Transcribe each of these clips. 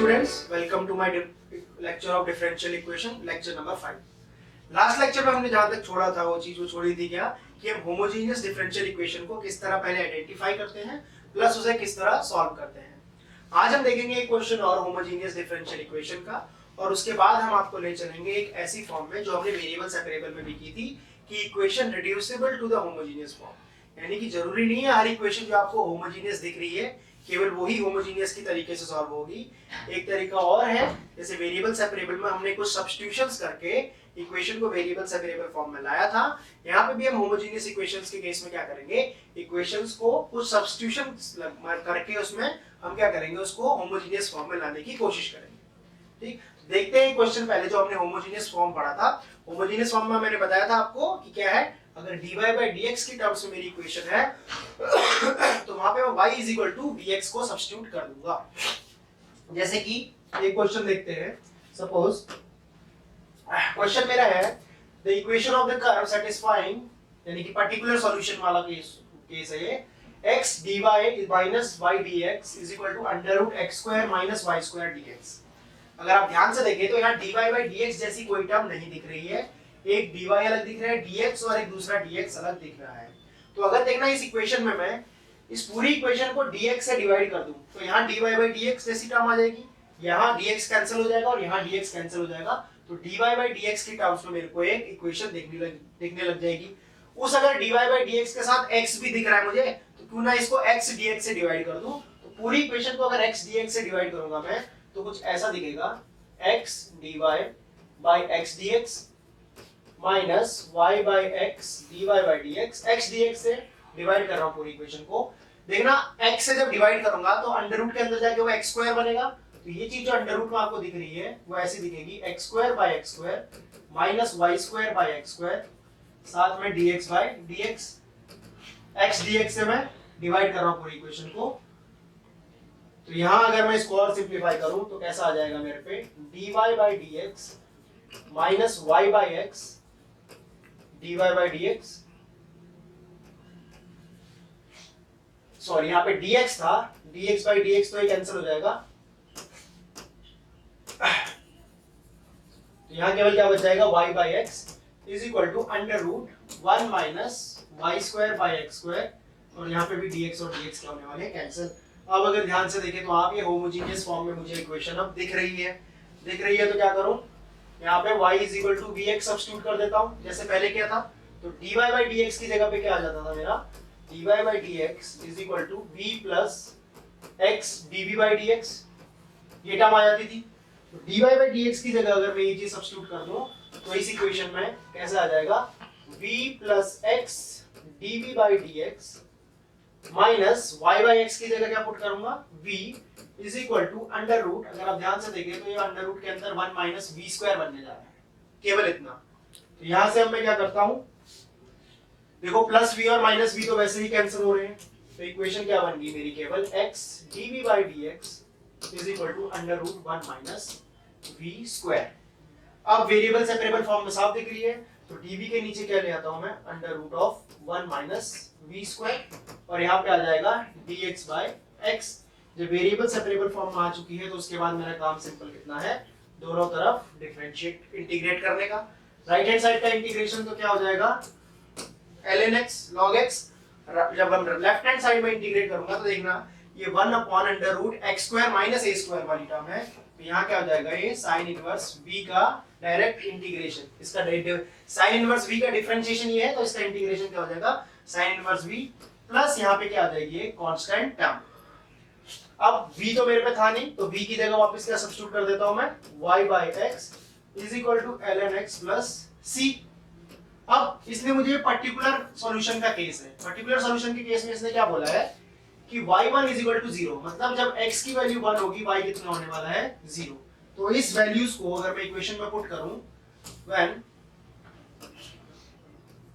students, welcome to my lecture of differential equation, lecture number 5. Last lecture में हमने जहां तक छोड़ा था वो चीज वो छोड़ी थी क्या कि हम होमोजेनियस डिफरेंशियल इक्वेशन को किस तरह पहले आइडेंटिफाई करते हैं प्लस उसे किस तरह सॉल्व करते हैं। आज हम देखेंगे एक क्वेश्चन और होमोजेनियस डिफरेंशियल इक्वेशन का, और उसके बाद हम आपको ले चलेंगे एक ऐसी फॉर्म में जो हमने वेरिएबल सेपरेबल में भी की थी कि equation reducible to the homogeneous form, यानी कि जरूरी नहीं है हर इक्वेशन जो आपको होमोजेनियस दिख रही है केवल वही होमोजेनियस की तरीके से सॉल्व होगी। एक तरीका और है, जैसे वेरिएबल सेपरेबल में हमने कुछ सब्स्टिट्यूशंस करके इक्वेशन को वेरिएबल सेपरेबल फॉर्म में लाया था, यहाँ पे भी हम होमोजेनियस इक्वेशंस के केस में क्या करेंगे, इक्वेशंस को कुछ सब्स्टिट्यूशंस करके उसमें हम क्या करेंगे, उसको होमोजेनियस फॉर्म में लाने की कोशिश करेंगे। ठीक, देखते हैं क्वेश्चन पहले जो हमने होमोजेनियस फॉर्म पढ़ा था। होमोजेनियस फॉर्म में मैंने बताया था आपको कि क्या है, अगर dy by dx की टर्म्स में मेरी इक्वेशन है तो वहां पे मैं y is equal to dx को सब्स्टिट्यूट कर दूंगा। जैसे कि एक क्वेश्चन देखते हैं, सपोज क्वेश्चन मेरा है the equation of the curve satisfying, यानी कि पर्टिकुलर सॉल्यूशन वाला केस है ये, x dy minus y dx is equal to under root x square minus y square dx। अगर आप ध्यान से देखें तो यहाँ dy by dx जैसी कोई टर्म नहीं दिख रही है, एक dy अलग दिख रहा है dx और एक दूसरा dx अलग दिख रहा है। तो अगर देखना इस इक्वेशन में मैं इस पूरी इक्वेशन को dx से डिवाइड कर दूं तो यहाँ dy by dx जैसी टर्म आ जाएगी, यहाँ dx कैंसिल हो जाएगा और यहाँ dx कैंसिल हो जाएगा, तो dy by dx की टर्म्स में मेरे को एक इक्वेशन दिखने लग जाएगी। उस अगर dy by dx के साथ x भी दिख रहा है मुझे, तो क्यों ना इसको x dx से डिवाइड कर दूं। तो पूरी इक्वेशन को अगर x dx से डिवाइड करूंगा मैं तो कुछ ऐसा दिखेगा, x dy by x dx minus y by x dy by dx, x dx से डिवाइड कर रहा हूँ पूरी इक्वेशन को। देखना x से जब डिवाइड करूंगा तो अंडर रूट के अंदर जाके वो x स्क्वायर बनेगा, तो ये चीज जो अंडर रूट में आपको दिख रही है वो ऐसी दिखेगी, x square by x square minus y square by x square साथ में dx by dx। x dx से मैं डिवाइड कर रहा हूँ पूरी इक्वेशन को, तो यहाँ अगर मैं इसको और सिंप्लीफाई करूं तो कैसा आ जाएगा मेरे पे, dy by dx minus y by x dy by dx, sorry यहाँ पे dx था, dx by dx तो ये कैंसिल हो जाएगा, तो यहाँ केवल क्या बच जाएगा, y by x is equal to under root 1 minus y square by x square, और यहाँ पे भी dx और dx क्या होने वाले हैं, कैंसिल। अब अगर ध्यान से देखें तो आप ये होमोजेनियस फॉर्म में मुझे इक्वेशन अब दिख रही है तो क्या करूं, यहाँ पे y is equal to vx substitute कर देता हूं जैसे पहले किया था, तो dy by dx की जगह पे क्या आ जाता था मेरा, dy by dx is equal to v plus x dv by dx, ये टर्म आ जाती थी। तो dy by dx की जगह अगर मैं ये चीज सब्स्टिट्यूट कर दूं तो इस इक्वेशन में कैसे आ जाएगा, v plus x dv by dx minus y by x की जगह क्या पुट करूंगा, v is equal to under root, अगर आप ध्यान से देखें तो ये अंडर रूट के अंदर 1 माइनस v स्क्वायर बनने जा रहा है, केवल इतना। तो यहां से अब मैं क्या करता हूं, देखो प्लस v और माइनस v तो वैसे ही कैंसिल हो रहे हैं, तो इक्वेशन क्या बन गई मेरी, केवल x dv by dx is equal to under root 1 minus v square. अब वेरिएबल सेपरेबल फॉर्म में साफ दिख रही है, तो dv के नीचे क्या ले आता हूं मैं, under root of 1 minus v square, और यहाँ पे आ जाएगा dx by x। जब वेरिएबल सेपरेबल फॉर्म में आ चुकी है तो उसके बाद मेरा काम सिंपल कितना है, दोनों तरफ डिफरेंशिएट इंटीग्रेट करने का। राइट हैंड साइड का इंटीग्रेशन तो क्या हो जाएगा, ln x log x, जब हम लेफ्ट हैंड साइड में इंटीग्रेट करूंगा तो देखना ये 1 upon under root x square minus a square वाली टर्म है, तो यहाँ क्या हो जाएगा, ये sin इनवर्स v का डायरेक्ट इंटीग्रेशन, इसका sin इनवर्स v का डिफरेंशिएशन ये है तो इसका इंटीग्रेशन क्या हो जाएगा, sin इनवर्स v प्लस यहाँ पे क्या आ जाएगी, ये कांस्टेंट टर्म। अब v तो मेरे पे था नहीं, तो v की जगह वापस क्या सब्स्टिट्यूट कर देता हूं मैं, y by x is equal to ln x plus c। अब इसने मुझे पर्टिकुलर सॉल्यूशन का केस है, पर्टिकुलर सॉल्यूशन के केस में इसने क्या बोला है कि y1 इज इक्वल टू 0, मतलब जब x की वैल्यू 1 होगी y कितना होने वाला है, 0। तो इस वैल्यूज को अगर मैं इक्वेशन में पुट करूं, when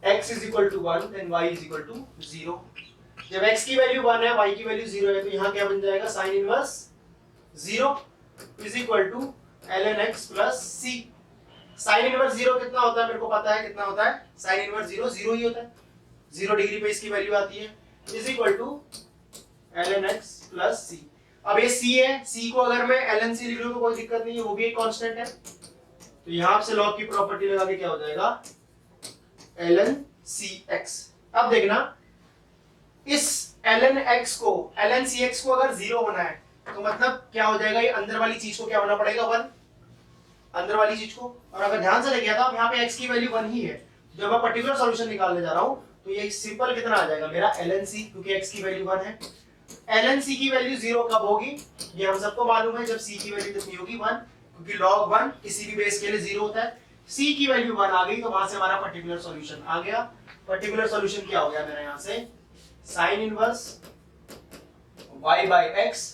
x is equal to 1 then y is equal to 0, जब x की वैल्यू 1 है y की वैल्यू 0 है तो यहाँ क्या बन जाएगा, sin inverse 0 is equal to ln x plus c। sin inverse 0 कितना होता है मेरे को पता है, कितना होता है sin इनवर्स 0 0 ही होता है, 0 डिग्री पे इसकी वैल्यू आती है, is equal to ln x plus c। अब ये सी है, सी को अगर मैं ln c लिख लूं तो कोई दिक्कत नहीं है, वो भी एक कांस्टेंट है। तो यहां से log की प्रॉपर्टी लगा के क्या हो जाएगा ln cx। अब देखना इस ln x को ln cx को अगर 0 होना है तो मतलब क्या हो जाएगा, ये अंदर वाली चीज को क्या होना पड़ेगा 1, अंदर वाली चीज को। और अगर ध्यान से देखिए तो यहाँ पे x की वैल्यू 1 ही है, जब मैं पर्टिकुलर सॉल्यूशन निकालने जा रहा हूं तो ये सिंपल कितना आ जाएगा मेरा ln c, क्योंकि x की वैल्यू 1 है। ln c की वैल्यू 0 कब होगी, ये हम सबको मालूम है, जब c की वैल्यू कितनी होगी 1, क्योंकि log 1 किसी भी बेस के लिए 0 होता है। c की वैल्यू 1 आ गई तो वहां से हमारा पर्टिकुलर सॉल्यूशन आ गया। पर्टिकुलर सॉल्यूशन क्या हो गया मेरा यहाँ से, sin inverse y by x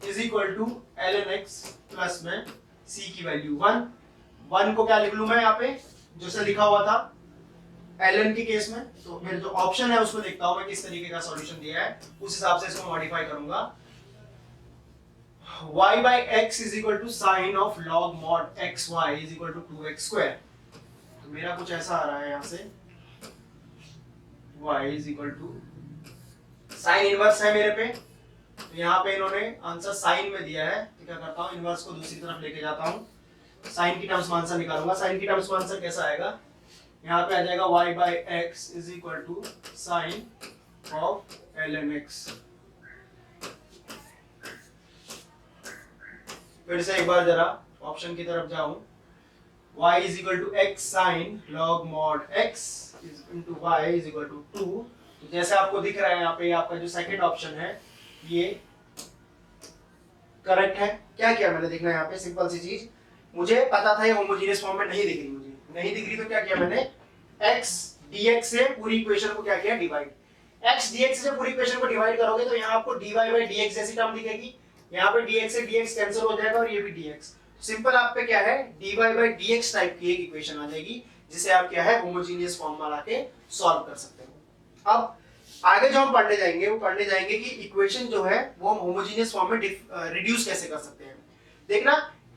is equal to ln x plus में c की वैल्यू 1 को क्या लिख लूं मैं यहाँ पे जैसे लिखा हुआ था ln के केस में। तो मेरे जो ऑप्शन है उसको देखता हूं मैं किस तरीके का सॉल्यूशन दिया है, उस हिसाब से इसको मॉडिफाई करूंगा। y by x is equal to sine of log mod xy is equal to 2x square. तो मेरा कुछ ऐसा आ रहा है यहाँ से y is equal to sine inverse है मेरे पे, तो यहाँ पे इन्होंने आंसर साइन में दिया है, तो क्या करता हूँ इनवर्स को दूसरी तरफ लेके जाता हूँ, साइन की टर्म्स में आंसर निकालूंगा। साइन की टर्म्स में आंसर कैसा आएगा, यहाँ पे आ जाएगा y by x is equal to sine of ln x। फिर से एक बार जरा ऑप्शन की तरफ जाऊं, y is equal to x sine log mod x into y is equal to 2। तो जैसे आपको दिख रहा है यहाँ पे आपका जो सेकंड ऑप्शन है ये करेक्ट है। क्या किया मैंने, देखना यहाँ पे सिंपल सी चीज, मुझे पता था ये होमोजेनियस फॉर्म में नहीं दिख रही, मुझे नहीं दिख रही तो क्या किया मैंने x dx से पूरी इक्वेशन को क्या किया डिवाइड। x dx से पूरी इक्वेशन को डिवाइड करोगे तो यहाँ आपको dy by dx जैसी टर्म दिखेगी, यहाँ पे dx से dx कैंसिल हो जाएगा और ये भी dx। सिंपल आप पे क्या है dy by dx टाइप की एक इक्वेशन आ जाएगी जिसे आप क्या है होमोजेनियस फॉर्म में लाके सॉल्व कर सकते हो। अब आगे जो हम पढ़ने जाएंगे वो पढ़ने जाएंगे कि इक्वेशन जो है वो हम होमोजेनियस फॉर्म में रिड्यूस कैसे कर सकते हैं। देखना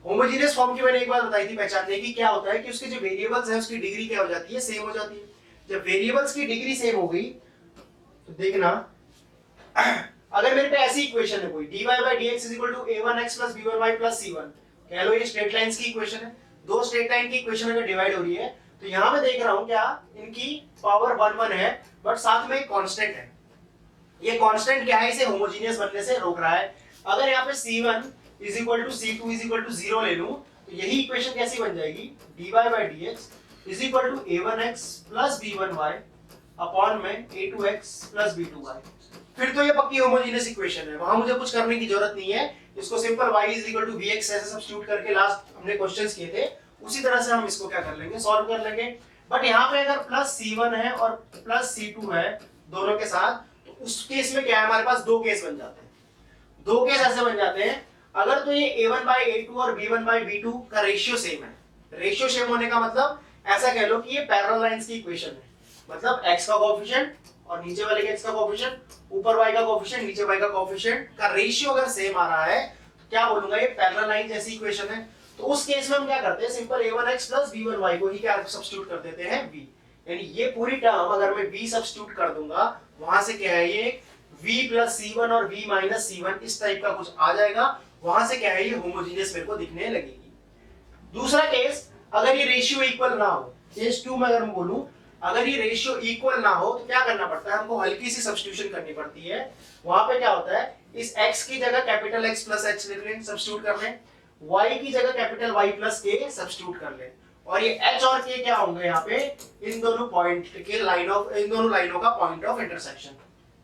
होमोजेनियस फॉर्म की मैंने एक बार बताई थी पहचानने की, क्या होता है कि उसके जो वेरिएबल्स है उसकी डिग्री क्या हो जाती है, सेम हो जाती है। जब वेरिएबल्स की डिग्री सेम हो गई तो देखना अगर मेरे पे ऐसी इक्वेशन है कोई dy by dx is equal to a1x plus b1y plus c1, कह लो ये स्ट्रेट लाइंस की इक्वेशन है, दो स्ट्रेट लाइन की इक्वेशन अगर डिवाइड हो रही है तो यहाँ मैं देख रहा हूँ क्या इनकी पावर 1 1 है बट साथ में एक कांस्टेंट है। ये कांस्टेंट क्या है, इसे होमोजेनियस बनने से रोक रहा है। अगर यहाँ पे c1 is equal to c2 is equal to 0 ले लूं तो यही इक्वेशन कैसी बन जाएगी dy by dx is equal to a1x plus b1y upon में a2x plus b2y। फिर तो ये पक्की होमोजेनियस इक्वेशन है, वहां मुझे कुछ करने की जरूरत नहीं है। इसको simple y is equal to vx ऐसे सब्स्टिट्यूट करके लास्ट हमने क्वेश्चंस किए थे उसी तरह से हम इसको क्या कर लेंगे सॉल्व कर लेंगे। बट यहाँ पे अगर प्लस c1 है और प्लस c2 है दोनों के साथ, तो उस केस में क्या है हमारे पास दो केस बन जाते हैं। दो केस ऐसे बन जाते हैं अगर तो ये a1 by a2 और b1 by b2 का रेशियो सेम है। रेशियो सेम होने का मतलब ऐसा कह लो कि ये पैरेलल लाइंस की इक्वेशन है, मतलब x का कोएफिशिएंट और नीचे वाले के x का कोएफिशिएंट, ऊपर y का कोएफिशिएंट नीचे y का कोएफिशिएंट का रेशियो अगर सेम आ रहा है तो क्या बोलूंगा ये पैरेलल लाइन जैसी इक्वेशन है। तो उस केस में हम क्या करते हैं सिंपल a1x plus b1y को ही क्या सब्स्टिट्यूट कर देते हैं v, यानी ये पूरी टर्म अगर मैं v सब्स्टिट्यूट कर दूंगा वहां से क्या है ये v plus c1 और v minus c1 इस टाइप का कुछ आ जाएगा, वहां से क्या है ये होमोजेनियस मेरे को दिखने लगेगी। दूसरा केस अगर ये रेशियो इक्वल ना हो, केस 2 में अगर मैं बोलूं अगर ये रेशियो इक्वल ना हो तो क्या करना पड़ता है हमको हल्की सी सब्स्टिट्यूशन करनी पड़ती है। वहां पे क्या होता है इस x की जगह कैपिटल X प्लस h लिख लें सब्स्टिट्यूट कर लें, y की जगह capital Y plus k substitute कर लें और ये h और k क्या होंगे यहाँ पे इन दोनों पॉइंट के लाइन ऑफ इन दोनों लाइनों का point of intersection,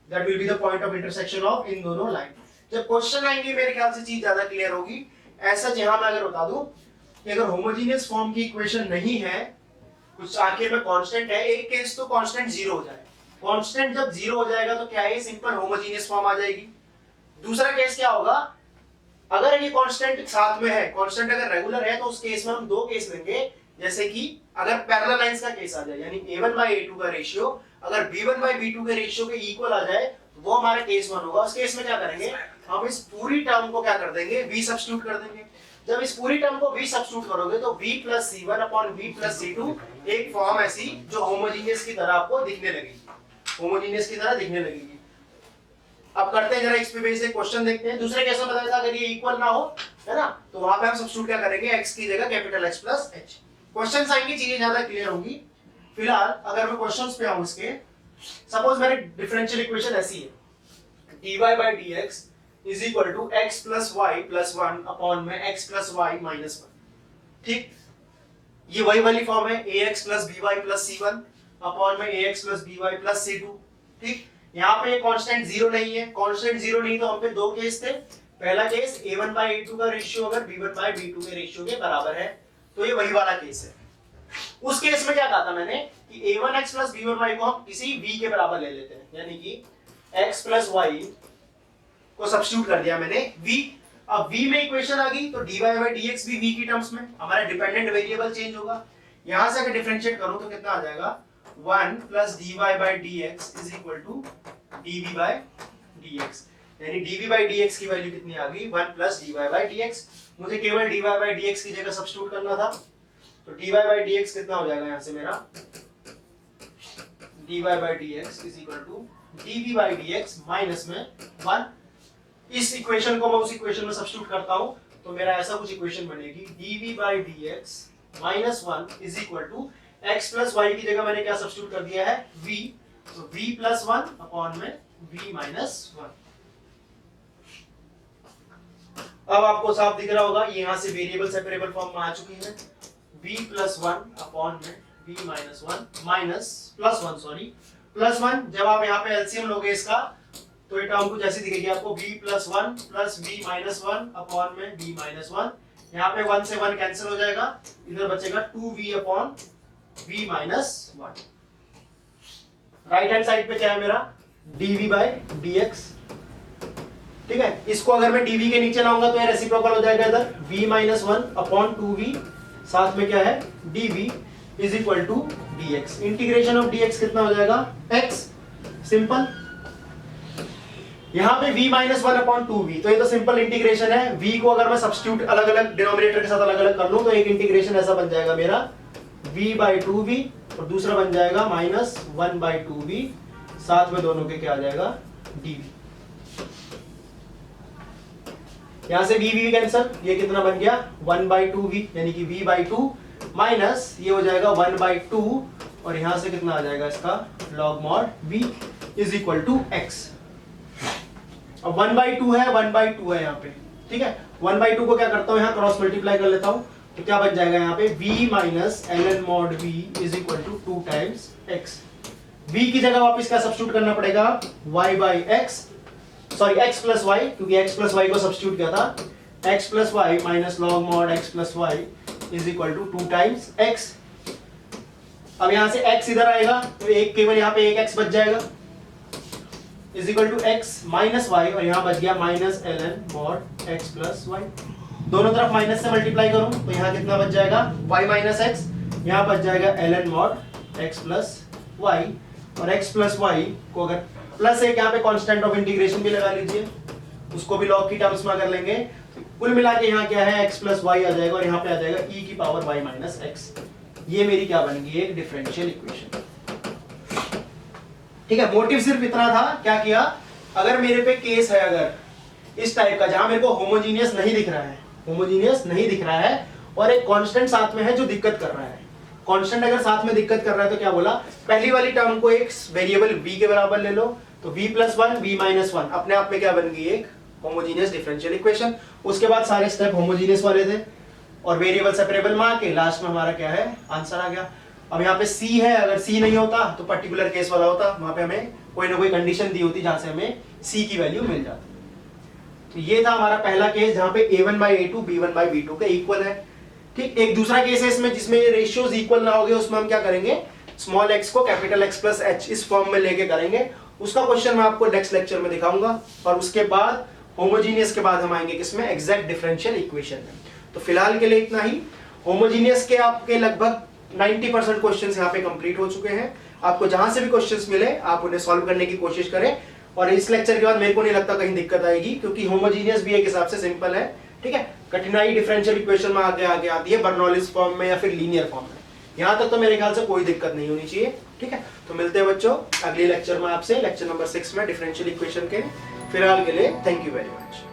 that will be the point of intersection of इन दोनों लाइन। जब क्वेश्चन आएंगे मेरे ख्याल से चीज ज्यादा क्लियर होगी। ऐसा जहां मैं अगर बता दूं कि अगर होमोजेनियस फॉर्म की इक्वेशन नहीं है कुछ आखिर में कांस्टेंट है, एक केस तो कांस्टेंट 0 हो जाए, कांस्टेंट जब 0 हो जाएगा तो क्या है सिंपल होमोजेनियस फॉर्म आ जाएगी। दूसरा केस क्या होगा अगर ये कांस्टेंट साथ में है, कांस्टेंट अगर रेगुलर है तो उस केस में हम दो केस लेंगे, जैसे कि अगर पैरेलल लाइंस का केस आ जाए यानी a1 by a2 का रेशियो अगर b1 by b2 के रेशियो के इक्वल आ जाए तो वो हमारा केस 1 होगा। उस केस में क्या करेंगे हम इस पूरी टर्म को क्या कर देंगे v सब्स्टिट्यूट कर देंगे। जब इस पूरी टर्म को v सब्स्टिट्यूट करोगे तो v plus c1 upon v plus c2 एक फॉर्म ऐसी जो होमोजेनियस की तरह आपको दिखने लगेगी, होमोजेनियस की तरह दिखने लगेगी। अब करते हैं जरा इस पे बेस एक क्वेश्चन देखते हैं। दूसरे केस में बताया था अगर ये इक्वल ना हो, है ना, तो वहां पे हम सब्स्टिट्यूट क्या करेंगे, x की जगह capital X plus h। Questions आएंगे, चीजें ज्यादा क्लियर होंगी। फिलहाल अगर मैं क्वेश्चंस पे आऊं इसके, सपोज मेरे डिफरेंशियल इक्वेशन ऐसी है, dy by dx is equal to x plus y plus 1 upon में x प्लस वाई माइनस 1। ठीक, ये वही वाली फॉर्म है ax plus by plus c1 upon में ax plus by plus c2। ठीक, यहाँ पे कांस्टेंट जीरो नहीं है, कांस्टेंट जीरो नहीं तो हम पे दो केस थे। पहला केस a1 by a2 का रेशियो अगर b1 by b2 के रेशियो के बराबर है, तो ये वही वाला केस है। उस केस में क्या कहा था मैंने कि a1x प्लस b1y को हम किसी v के बराबर ले लेते हैं, यानी कि x प्लस y को सब्स्टिट्यूट कर दिया मैंने v। अब v में इक्वेशन आ गई तो dy by dx भी v की टर्म्स में, हमारा डिपेंडेंट वेरिएबल चेंज होगा। यहां से अगर डिफरेंशिएट करूं तो कितना आ जाएगा, 1 plus dy by dx is equal to dv by dx, यानी dv by dx की वैल्यू कितनी आ गई, 1 प्लस dy by dx। मुझे केवल dy by dx की जगह सब्स्टिट्यूट करना था, तो dy by dx कितना हो जाएगा, यहां से मेरा dy by dx is equal to dv by dx minus में 1। इस इक्वेशन को मैं उस इक्वेशन में सब्स्टिट्यूट करता हूं तो मेरा ऐसा कुछ इक्वेशन बनेगी, dv by dx minus 1 is equal to x plus y की जगह मैंने क्या सब्स्टिट्यूट कर दिया है, v, तो v प्लस 1 अपॉन में v माइनस 1। अब आपको साफ दिख रहा होगा, यहां से वेरिएबल सेपरेबल फॉर्म में आ चुकी है, v प्लस 1 अपॉन में v minus 1 minus plus 1, sorry plus 1। जब आप यहाँ पे एलसीएम लोगे इसका तो ये टर्म कुछ ऐसी दिखेगी आपको, v plus 1 plus v minus 1 upon में v माइनस 1। यहाँ पे 1 से 1 कैंसिल हो जाएगा, इधर बचेगा 2v upon v minus 1। Right hand side पे क्या है मेरा, dv by dx। ठीक है, इसको अगर मैं dv के नीचे लाऊंगा तो ये रेसिप्रोकल हो जाएगा, इधर v माइनस 1 अपॉन 2v, साथ में क्या है dv is equal to dx। Integration of dx कितना हो जाएगा, x, सिंपल। यहाँ पे v माइनस 1 अपॉन 2v, तो ये तो सिंपल इंटीग्रेशन है। v को अगर मैं सब्स्टिट्यूट अलग अलग डिनोमिनेटर के साथ अलग अलग कर लूं तो एक इंटीग्रेशन ऐसा बन जाएगा मेरा v बाई 2v, और दूसरा बन जाएगा माइनस 1 बाई 2v, साथ में दोनों के क्या आ जाएगा, dv। यहां से v कैंसल, ये कितना बन गया 1 बाई 2v, यानी कि v बाई 2 माइनस ये हो जाएगा 1 बाई 2, और यहां से कितना आ जाएगा इसका log mod v is equal to x। अब 1 बाई 2 है, 1 बाई 2 है यहाँ पे, ठीक है। 1 बाई 2 को क्या करता हूँ, यहाँ क्रॉस मल्टीप्लाई कर लेता हूँ, तो क्या बन जाएगा यहाँ पे v minus ln mod v is equal to 2 times x। v की जगह वापस क्या सब्स्टिट्यूट करना पड़ेगा, y by x, sorry x plus y, क्योंकि x प्लस y को सब्स्टिट्यूट किया था, x plus y minus log mod x plus y is equal to 2 times x। अब यहां से x इधर आएगा तो एक केवल यहाँ पे एक x बच जाएगा, is equal to x minus y, और यहाँ बच गया minus ln mod x plus y. दोनों तरफ माइनस से मल्टीप्लाई करूं तो यहाँ कितना बच जाएगा, y माइनस x, यहाँ बच जाएगा ln mod x plus y, और x प्लस वाई को अगर प्लस एक यहाँ पे कांस्टेंट ऑफ इंटीग्रेशन भी लगा लीजिए, उसको भी लॉग की टर्म्स में अगर लेंगे, कुल मिला के यहाँ क्या है x प्लस वाई आ जाएगा, और यहाँ पे आ जाएगा e की पावर y माइनस x। ये मेरी क्या बन गई, एक डिफरेंशियल इक्वेशन। ठीक है, मोटिव सिर्फ इतना था, क्या किया, अगर मेरे पे केस है अगर इस टाइप का जहां मेरे को होमोजीनियस नहीं दिख रहा है, होमोजीनियस नहीं दिख रहा है, और एक कांस्टेंट साथ में है जो दिक्कत कर रहा है। कांस्टेंट अगर साथ में दिक्कत कर रहा है तो क्या बोला, पहली वाली टर्म को एक वेरिएबल v के बराबर ले लो, तो v प्लस 1 v माइनस 1 अपने आप में क्या बन गई, एक होमोजीनियस डिफरेंशियल इक्वेशन। उसके बाद सारे स्टेप होमोजीनियस वाले थे, और वेरिएबल सेपरेबल में आके लास्ट में हमारा क्या है, आंसर आ गया। अब यहाँ पे c है, अगर c नहीं होता तो पर्टिकुलर केस वाला होता, वहां पे हमें कोई ना कोई कंडीशन दी होती जहां से हमें c की वैल्यू मिल जाती। तो ये था हमारा पहला केस जहां पे a1 by a2 b1 by b2 के इक्वल है। ठीक, एक दूसरा केस है इसमें जिसमें ये रेशियोज इक्वल ना हो गए, उसमें हम क्या करेंगे, स्मॉल x को कैपिटल X प्लस h इस फॉर्म में लेके करेंगे। उसका क्वेश्चन मैं आपको नेक्स्ट लेक्चर में दिखाऊंगा, और उसके बाद होमोजीनियस के बाद हम आएंगे किसमें, एग्जैक्ट डिफरेंशियल इक्वेशन में। तो फिलहाल के लिए इतना ही। होमोजीनियस के आपके लगभग 90% क्वेश्चंस यहाँ पे कंप्लीट हो चुके हैं। आपको जहां से भी क्वेश्चंस मिले आप उन्हें सॉल्व करने की कोशिश करें, और इस लेक्चर के बाद मेरे को नहीं लगता कहीं दिक्कत आएगी, क्योंकि होमोजीनियस भी एक हिसाब से सिंपल है। ठीक है, कठिनाई डिफरेंशियल इक्वेशन में आगे आगे आती है बर्नौलीज फॉर्म में या फिर लीनियर फॉर्म में। यहाँ तक तो मेरे ख्याल से कोई दिक्कत नहीं होनी चाहिए, ठीक है। तो मिलते हैं बच्चों अगले लेक्चर में आपसे, लेक्चर नंबर 6 में डिफरेंशियल इक्वेशन के। फिलहाल के लिए थैंक यू वेरी मच।